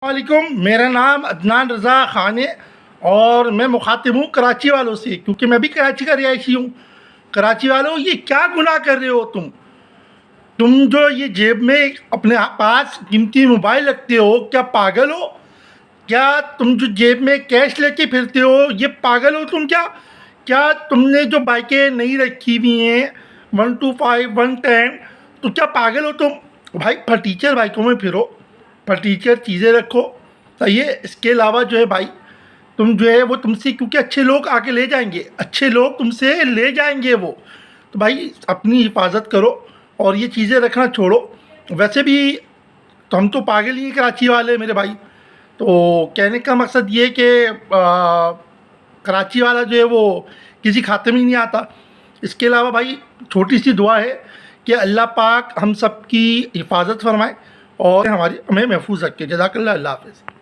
वालेकुम, मेरा नाम अदनान रज़ा ख़ान है और मैं मुखातिब हूँ कराची वालों से, क्योंकि मैं भी कराची का रिहायशी हूँ। कराची वालों, ये क्या गुनाह कर रहे हो तुम जो ये जेब में अपने पास कीमती मोबाइल रखते हो, क्या पागल हो? क्या तुम जो जेब में कैश लेके फिरते हो, ये पागल हो तुम क्या? क्या तुमने जो बाइकें नहीं रखी हुई हैं 125 110, तो क्या पागल हो तुम? भाई फटीचर बाइकों में फिरो, फटीचर चीज़ें रखो, सही है। इसके अलावा जो है भाई, तुम जो है वो तुमसे, क्योंकि अच्छे लोग आके ले जाएंगे, अच्छे लोग तुमसे ले जाएंगे वो, तो भाई अपनी हिफाजत करो और ये चीज़ें रखना छोड़ो। वैसे भी तो हम तो पागल ही हैं कराची वाले मेरे भाई। तो कहने का मकसद ये कि कराची वाला जो है वो किसी खाते में ही नहीं आता। इसके अलावा भाई छोटी सी दुआ है कि अल्लाह पाक हम सब की हिफाजत फरमाए और हमें महफूज रखे। जज़ाकल्लाह, अल्लाह हाफ़िज़।